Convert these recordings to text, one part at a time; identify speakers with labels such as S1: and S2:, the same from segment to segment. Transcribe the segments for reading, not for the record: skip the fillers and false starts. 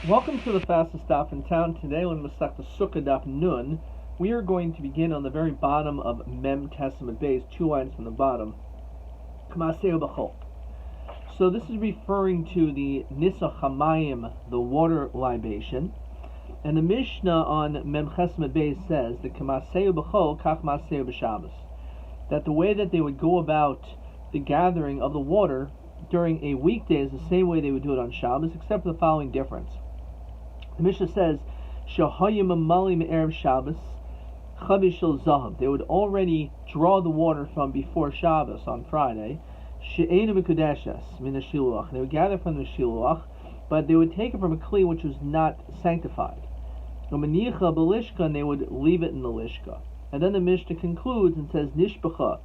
S1: Welcome to the fastest stop in town. Today on Succah Daf Nun, we are going to begin on the very bottom of Mem Testament Base, 2 lines from the bottom. So this is referring to the Nisa Chamayim, the water libation. And the Mishnah on Mem Testament Base says that that the way that they would go about the gathering of the water during a weekday is the same way they would do it on Shabbos, except for the following difference. The Mishnah says, Shabbos, they would already draw the water from before Shabbos on Friday. They would gather from the shiluach, but they would take it from a kli which was not sanctified. And they would leave it in the lishka. And then the Mishnah concludes and says, Nishbacha,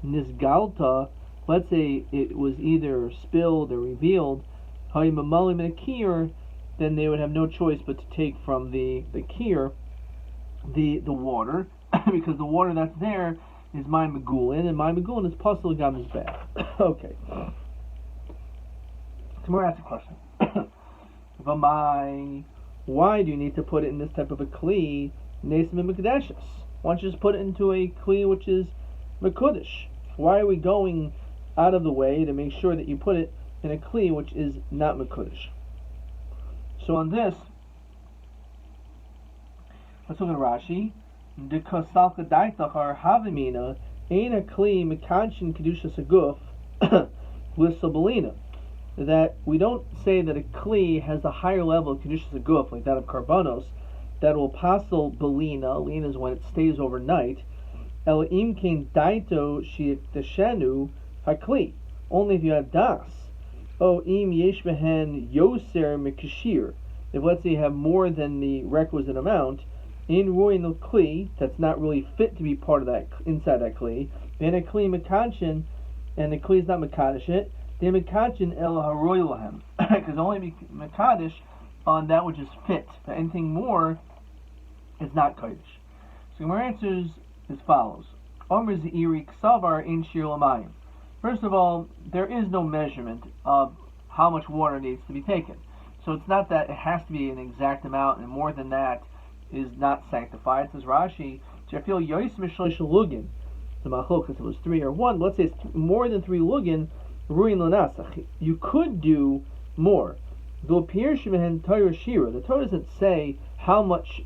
S1: Nisgalta, let's say it was either spilled or revealed, then they would have no choice but to take from the kir the water, because the water that's there is my megulin, and my megulin is pasul gam mizbeach. Okay. Tomorrow ask a question. Why do you need to put it in this type of a kli, nesim mekadeshes? Why don't you just put it into a kli which is mekudesh? Why are we going out of the way to make sure that you put it in a kli which is not mekudesh? So on this, let's look at Rashi. The kasalka daitachar havimina ain a kli mekanshin kedusha saguf lisabalina. That we don't say that a kli has a higher level of kedusha saguf like that of karbanos that will pasel belina. Lina is when it stays overnight. El im kain daito shi'teshenu hakli. Only if you have das. O im yesh behen yoser mikashir. If let's say you have more than the requisite amount in ruin the kli that's not really fit to be part of that inside that kli, and a kli mekanshin, and the kli is not mekadesh it, they mekanshin el haroy lahem, because only be mekadesh on that which is fit. But anything more is not kodesh. So my answers as follows: Omer zeiri ksavar in shir lamayim. First of all, there is no measurement of how much water needs to be taken. So it's not that it has to be an exact amount, and more than that is not sanctified. It says Rashi, Jafil Yois Mishlosh Lugin. The Machlokas, if it was 3 or 1, let's say it's more than 3 Lugin, Ruin Lanasach. You could do more. The Torah doesn't say how much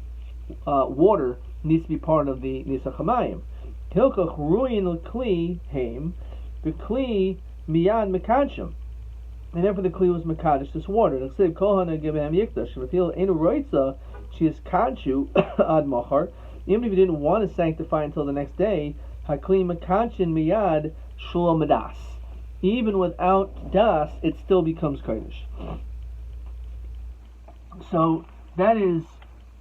S1: water needs to be part of the Nisa Chamayim. Hilkach Ruin Kli Haim. The kli miyad mekadshim, and therefore the kli was mekadesh this water. The said kohana gebehem yikdash. If you enu roitza, she is kadshu ad machar. Even if you didn't want to sanctify until the next day, hakli mekadshin miyad shalom das. Even without das, it still becomes kodesh. So that is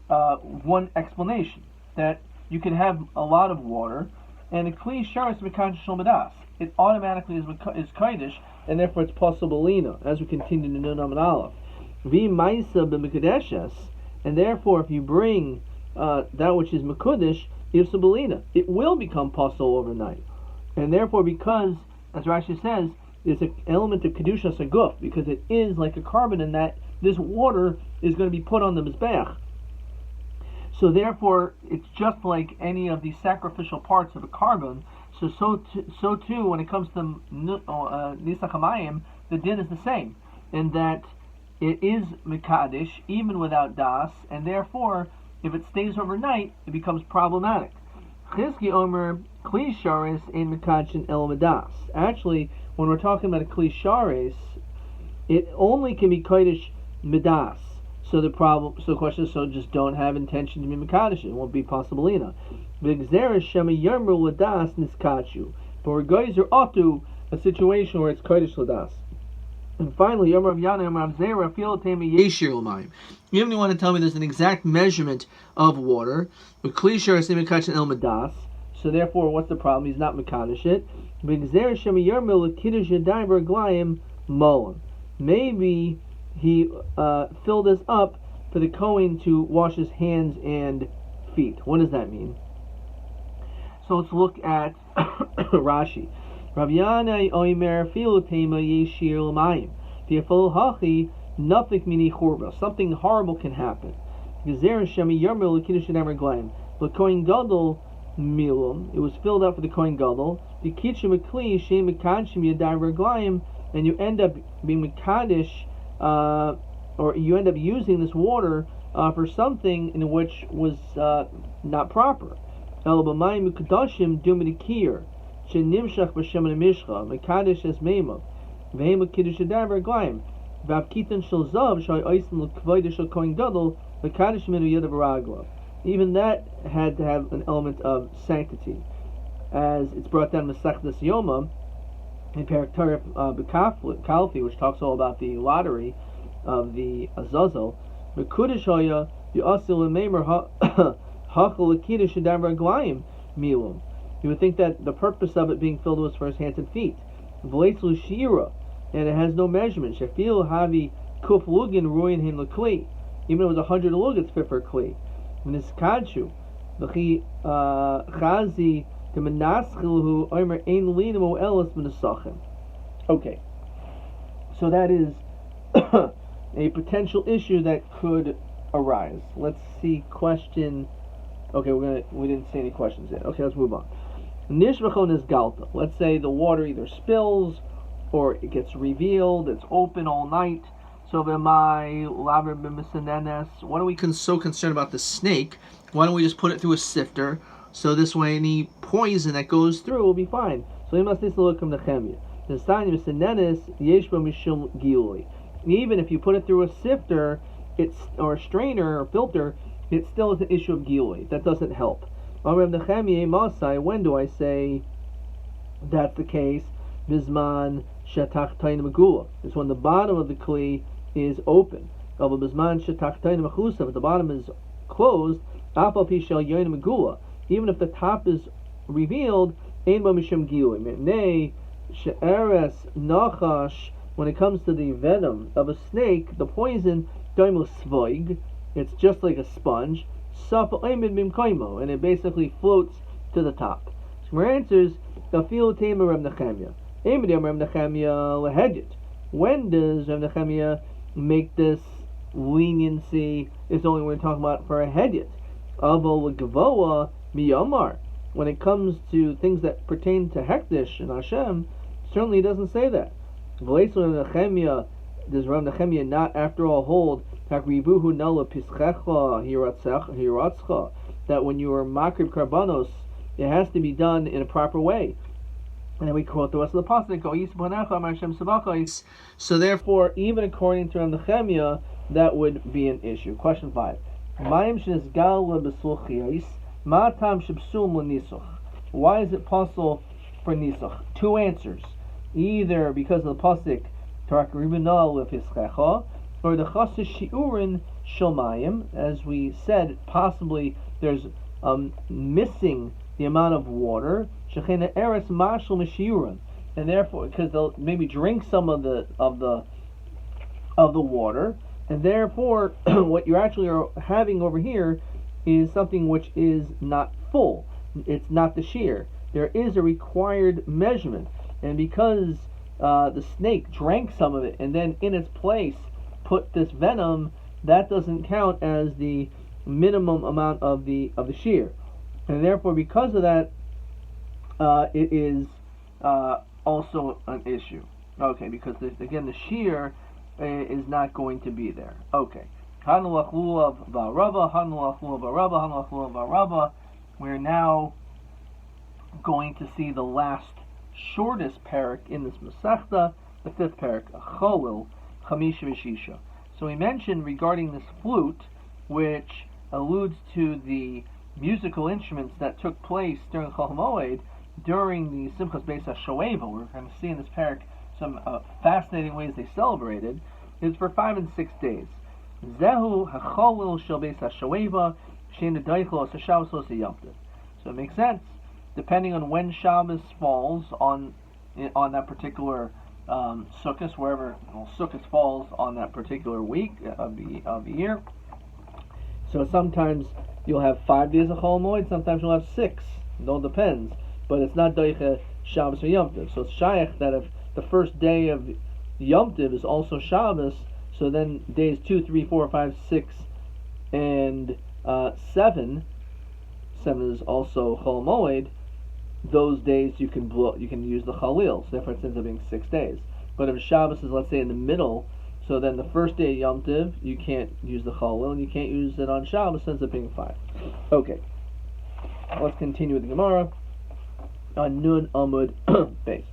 S1: one explanation, that you can have a lot of water, and a kli sharis mekadesh shalom das. It automatically is kodesh, and therefore it's possible lina, as we continue to Nun Amud Aleph. Vi maisa b'mekadeshes, and therefore if you bring that which is mekudesh, yivsabelina, it will become possible overnight. And therefore, because, as Rashi says, it's an element of kedusha saguf, because it is like a carbon in that this water is going to be put on the mizbeach. So therefore, it's just like any of the sacrificial parts of a carbon. So too, when it comes to Nisa Chamayim, the din is the same, in that it is mekadesh even without das, and therefore, if it stays overnight, it becomes problematic. Chizki Omer Kli Sharis in Mekadshin El Madas. Actually, when we're talking about a Kli Sharis, it only can be kodesh Midas. So the question is, so just don't have intention to be mekadesh. It won't be possible ina. But we're guys are atu a situation where it's kodesh ladas. And finally, Yom Rav Yana, Yom Rav Zera, Filatemi Yeshir L'mayim. You only want to tell me there's an exact measurement of water. But Klishar is mekadesh el madas. So therefore, what's the problem? He's not mekadesh it. Maybe he filled this up for the Kohen to wash his hands and feet. What does that mean? So let's look at Rashi. Rav Yana oimer filotema yeshir l'mayim. The hachi nothing mini churba, something horrible can happen. Gezer shemi yarmil l'kiddush reglaim. The Kohen Gadol milum, it was filled up for the Kohen Gadol. The kitchen mekli shem mekanshim yadai reglaim, and you end up being mekadesh, or you end up using this water for something in which was not proper. El b'mayim mekadashim dumidikir shenimshach b'shem mishcha mekadesh es meimah v'hem kiddush yadai reglaim v'avkitan shel zav shay oisim l'kvodah shel Kohen Gadol mekadesh minu yadav ragla. Even that had to have an element of sanctity, as it's brought down in Masechtas Yoma in Perek Torah Kalfi, which talks all about the lottery of the Azazel. Mekudesh hoya v'asil l'meimer hachol l'kiddush yadav raglayim milum. You would think that the purpose of it being filled was for his hands and feet. V'leitzlu shira, and it has no measurement. Shefil havi kuf lugin ruin hin l'kli. Even if it was 100 lug, it's fit for a kli. Niskadshu, v'chi chazi k'menaschilhu omer ein linimo elis m'nesachim. Okay, so that is a potential issue that could arise. Let's see question. Okay, we didn't see any questions yet. Okay, let's move on. Nishvachon is galta. Let's say the water either spills or it gets revealed. It's open all night. So what are we so concerned about the snake? Why don't we just put it through a sifter, so this way any poison that goes through will be fine. So we must look from the chemia. Even if you put it through a sifter, or a strainer or filter, it still is an issue of gilui. That doesn't help. When do I say that's the case? Bizman shetach tayin megula. It's when the bottom of the kli is open. If the bottom is closed, even if the top is revealed, when it comes to the venom of a snake, the poison, it's just like a sponge, and it basically floats to the top. So my answer is, when does Rav Nechemia make this leniency? It's only when we're talking about for a hedyot. When it comes to things that pertain to Hekdesh and Hashem, certainly he doesn't say that. Does Rav Nechemia not, after all, hold that when you are makrib karbanos, it has to be done in a proper way? And then we quote the rest of the pasuk. So therefore, even according to Rav Nechemia, that would be an issue. Question 5. Why is it possible for nisuch? Two answers. Either because of the pasuk or the chasis shiurin shomayim, as we said, possibly there's missing the amount of water, and therefore, because they'll maybe drink some of the water, and therefore, what you actually are having over here is something which is not full. It's not the shear. There is a required measurement, and because the snake drank some of it and then in its place put this venom, that doesn't count as the minimum amount of the shear, and therefore, because of that, it is also an issue. Okay, because again, the shear is not going to be there. Okay. We're now going to see the last shortest parak in this Masechta, the 5th parak, Cholil Chamisha V'Shisha. So we mentioned regarding this flute, which alludes to the musical instruments that took place during Chol HaMoed, during the Simchas Beis HaShoeva. We're going to see in this parak some fascinating ways they celebrated. It's for 5 and 6 days. Zehu HaCholil Shel Beis HaShoeva Shein Deichel As HaShabbos Os HaYomtiv. So it makes sense. Depending on when Shabbos falls on that particular Sukkot, wherever Sukkot falls on that particular week of the year. So sometimes you'll have 5 days of Chol Moed, sometimes you'll have 6. It all depends. But it's not Deicha Shabbos or Yom Tov. So it's Shaykh that if the first day of Yom Tov is also Shabbos, So then days 2, 3, 4, 5, 6, and 7. 7 is also Chol Moed. Those days you can use the Chalil. So therefore it ends up being 6 days. But if Shabbos is, let's say, in the middle, so then the first day Yom Tiv, you can't use the Chalil, and you can't use it on Shabbos, ends up being 5. Okay. Let's continue with the Gemara on Nun Amud base.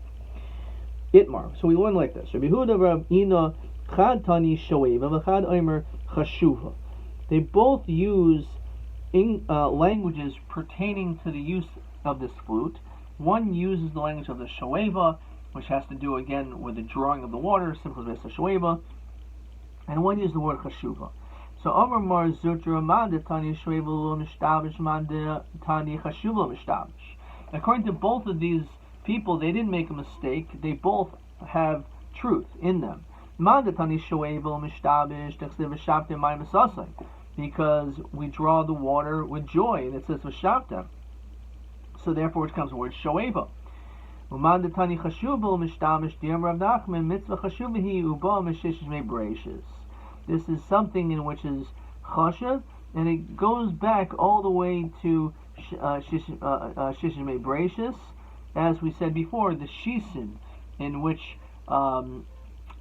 S1: Itmar. So we learn like this. Rabbi Huda Rab Ina Chad Tani Shoeva V'Chad Omer Chashuva. They both use languages pertaining to the use of this flute. One uses the language of the Shoeva, which has to do again with the drawing of the water, simple as the Shoeva, and one uses the word Chashuva. So Amar Mar Zutra Manda Tani Shoeva Lo Mishtavish Manda Tani Chashuva Mishtavish. According to both of these people, they didn't make a mistake. They both have truth in them. Because we draw the water with joy, and it says v'shavtem. So therefore, it comes the word shoeva. This is something in which is chashav, and it goes back all the way to shishmei breishis, as we said before, the shisin, in which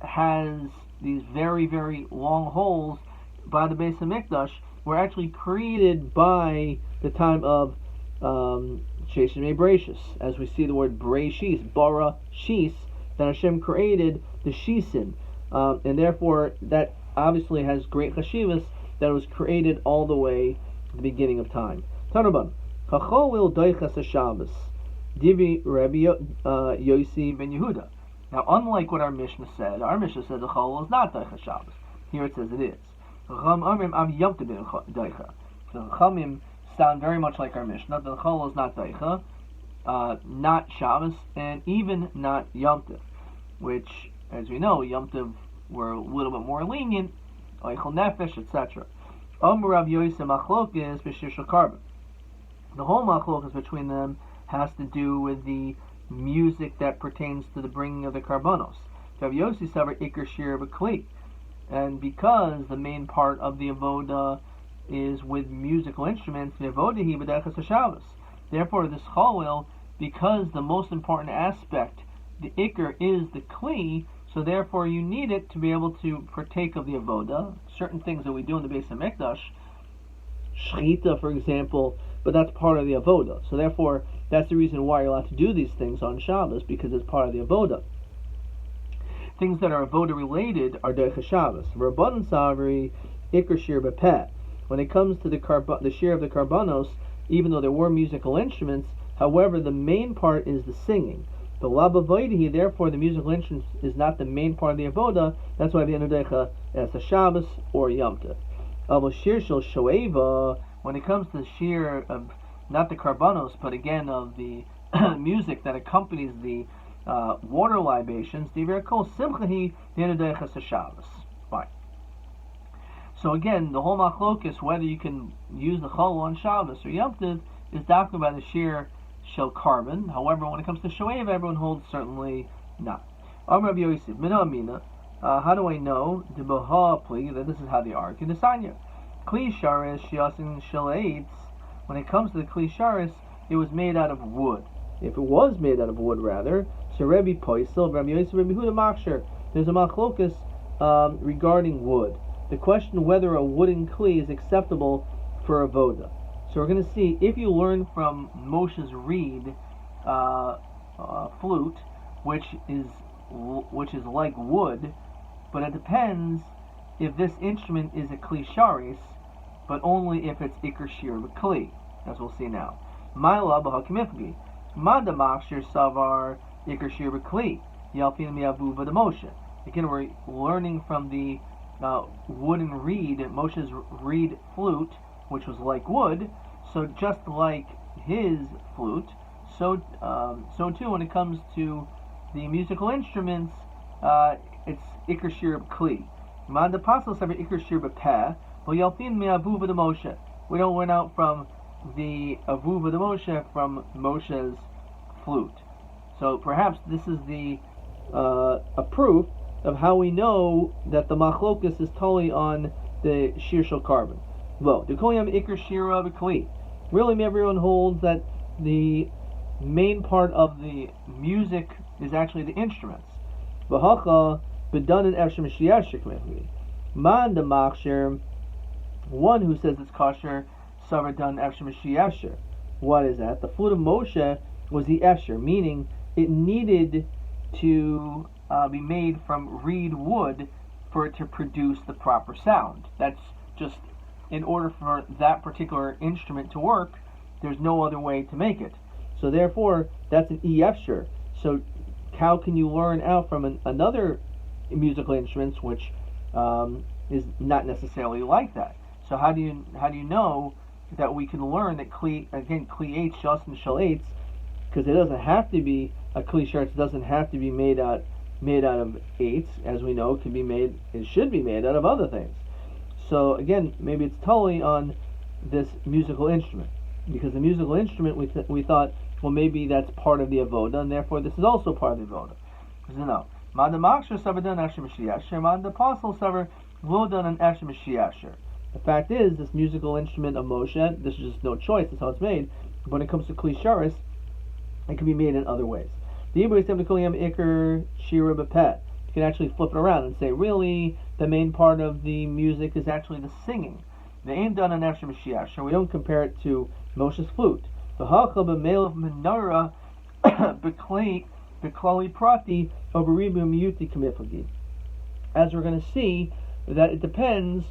S1: has these very, very long holes by the Beis HaMikdash, were actually created by the time of shishmei breishis, as we see the word breishis, bara shis, that Hashem created the shisin, and therefore that obviously has great chashivas, that it was created all the way at the beginning of time. Tanaban, Chacholil doichas Shabbos, Divi Rabbi Yosi ben Yehuda. Now, unlike what our Mishnah said the Chol is not doichas Shabbos. Here it says it is. So Chamim sound very much like our Mishnah. The Chol is not doicha, not Shabbos, and even not Yom Tov, which, as we know, Yom Tov were a little bit more lenient, Eichel Nefesh, etc. Rav Yosi Machlokes b'shir shel Karban. The whole Machlokes between them has to do with the music that pertains to the bringing of the Karbanos. Rav Yosi savar Iker Shir B'Kli, and because the main part of the avoda is with musical instruments, the avoda hi b'derechas Shabbos. Therefore, this chalil, because the most important aspect, the Iker, is the Kli, so therefore you need it to be able to partake of the avoda. Certain things that we do in the Beis HaMikdash, shchita, for example, but that's part of the avoda. So therefore, that's the reason why you're allowed to do these things on Shabbos, because it's part of the avoda. Things that are avoda related are derech Shabbos. Rabban Savri Iker Shir B'Peh. When it comes to the share of the karbanos, even though there were musical instruments, however, the main part is the singing. The labavoidihi, therefore, the musical instruments is not the main part of the avoda. That's why the enudecha as a Shabbos or Yom Tov. Avo shir shel shoeva. When it comes to the shir of not the karbanos, but again of the music that accompanies the water libations, divrei kol simchahi the enudecha as a Shabbos. Fine. So again, the whole machlokus, whether you can use the chol on Shabbos or Yom Tov, is doctored by the shir shel carbon. However, when it comes to shoev, everyone holds certainly not. Rabbi Yosef, Mina Amina, how do I know the Baha plea that this is how they argue? The Sanya. Kli sharis shiasin shalates. When it comes to the kli sharis, it was made out of wood. If it was made out of wood, rather, so Rabbi Poisel, Rabbi Yosef, Rabbi Huda Machsher, there's a machlokus regarding wood. The question whether a wooden kli is acceptable for avoda. So we're going to see, if you learn from Moshe's reed flute, which is like wood, but it depends if this instrument is a kli sharis, but only if it's ikar shir b'kli, as we'll see now. Ma'ila b'hakimifgi, manda machshir savar ikar shir b'kli, yalpin mi'avu v'demoshe. Again, we're learning from the wooden reed, Moshe's reed flute, which was like wood. So just like his flute, so too when it comes to the musical instruments, it's ikar shir b'kli. Man the apostle said ikar shir b'peh, but yalpin me'avu v'demoshe. We don't went out from the avu v'demoshe from Moshe's flute. So perhaps this is a proof of how we know that the machlokus is totally on the shir shel carbon. Well, dekoyam ikr shira b'kli. Really, everyone holds that the main part of the music is actually the instruments. V'hacha b'danan efshem shiyashik mechli. Man the machshir, one who says it's kosher, savar dan efshem shiyashir. What is that? The flute of Moshe was the efsher, meaning it needed to be made from reed wood for it to produce the proper sound. That's just, in order for that particular instrument to work, there's no other way to make it. So therefore, that's an efsher. So how can you learn out from another musical instruments which is not necessarily like that? So how do you know that we can learn that kli eitz shas and shal eitz, because it doesn't have to be a kli sheretz, doesn't have to be made out of eitz, as we know, it should be made out of other things. So again, maybe it's totally on this musical instrument, because the musical instrument we thought, well, maybe that's part of the avoda, and therefore this is also part of the avoda. So no, man the machshir savar dan efshem shiyasher, man the apostle savar lo dan an efshem shiyasher. The fact is, this musical instrument of Moshe, this is just no choice, that's how it's made. But when it comes to kli sharis, it can be made in other ways. The Hebrew is ikr shira b'peh. You can actually flip it around and say, really, the main part of the music is actually the singing. The aim done an efshem shiyasher. We don't compare it to Moshe's flute. The hacha b'meil of menorah b'klali prati over ribu miyuti kamiflagi. As we're going to see, that it depends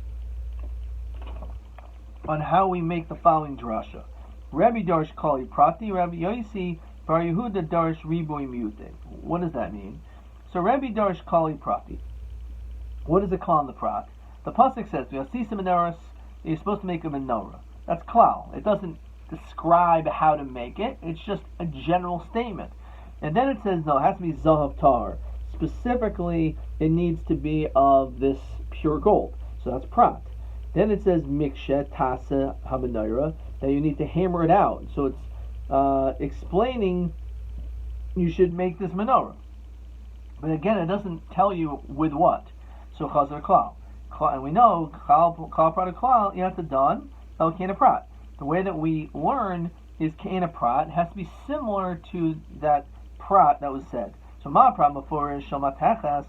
S1: on how we make the following drasha. Rabbi darsh kali prati, Rabbi Yosi bar Yehuda darsh riboy miyute. What does that mean? So Rabbi darsh kali prati. What does it call in the prat? The pasuk says, "V'yasisim menorahs." You're supposed to make a menorah. That's klal. It doesn't describe how to make it. It's just a general statement. And then it says, no, it has to be zahav tar. Specifically, it needs to be of this pure gold. So that's prat. Then it says mikshe tasa hamenorah, that you need to hammer it out. So it's explaining you should make this menorah. But again, it doesn't tell you with what. So chazar klal. And we know klal prat klal, you have to done el kena prat. The way that we learn is kena prat has to be similar to that prat that was said. So ma prat maforish shel matachas.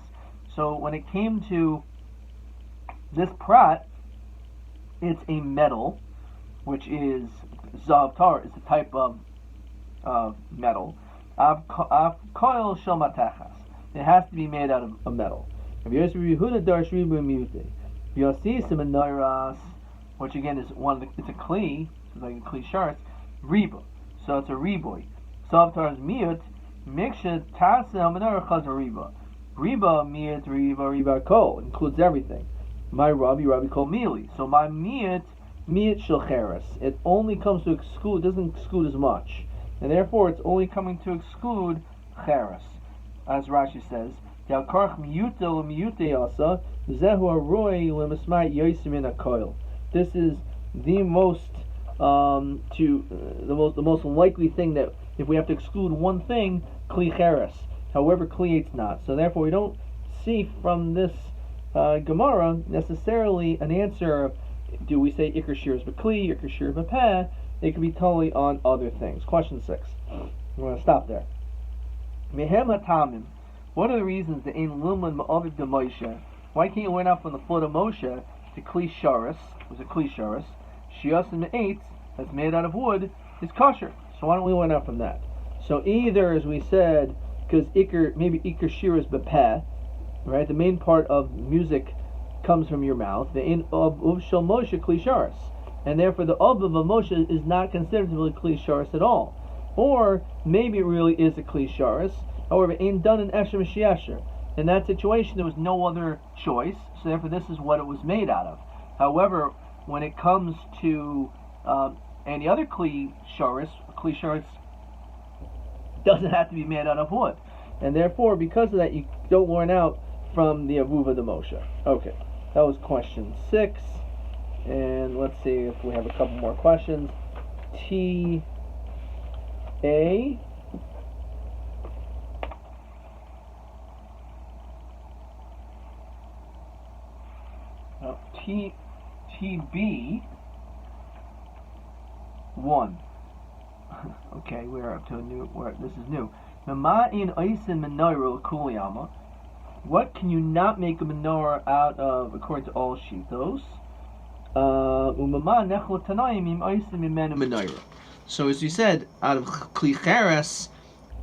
S1: So when it came to this prat, it's a metal, which is zav tar, is a type of metal. Koil shel matachas. It has to be made out of a metal. Which again is it's a kli, it's like a kli sharts, riba. So it's a riboy. Zav tar is miut, miksha tasa menorah chaz riba. Riba miut riba kol includes everything. My Rabbi called Mili. So my miut shel cheres. It only comes to exclude, doesn't exclude as much. And therefore it's only coming to exclude cheres. As Rashi says, Yalkarch miyute l'miyute asa, zehu aroi l'mismai yosim in a koil. This is the most the most likely thing that if we have to exclude one thing, kli cheres. However, kli it's not. So therefore we don't see from this Gemara necessarily an answer of, do we say ikr shir is b'kli, ikr shir b'peh? It could be totally on other things. Question 6. I'm going to stop there. Mehem hatamim. What are the reasons that in Luman ma'aviv de Moshe? Why can't you learn out from the foot of Moshe to kli sharis? Was a kli sharis. Shias and me'etz, that's made out of wood, is kosher. So why don't we learn out from that? So either, as we said, because maybe ikr shir is b'peh, right? The main part of music comes from your mouth. The in of shel Moshe kli sharis, and therefore the of Moshe is not considered to be kli sharis at all. Or maybe it really is a kli sharis. However, ain't done in eshem shiasher. In that situation, there was no other choice, so therefore this is what it was made out of. However, when it comes to any other kli sharis doesn't have to be made out of wood, and therefore, because of that, you don't learn out from the avuva de Moshe. Okay, that was question 6, and let's see if we have a couple more questions. A. TB 1. Okay, we're up to a new. This is new. What can you not make a menorah out of, according to all shitos? So as you said, out of klicheres,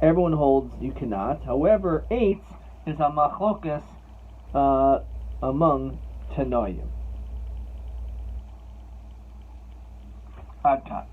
S1: everyone holds you cannot. However, 8 is a machlokas among tanoim. Adkan.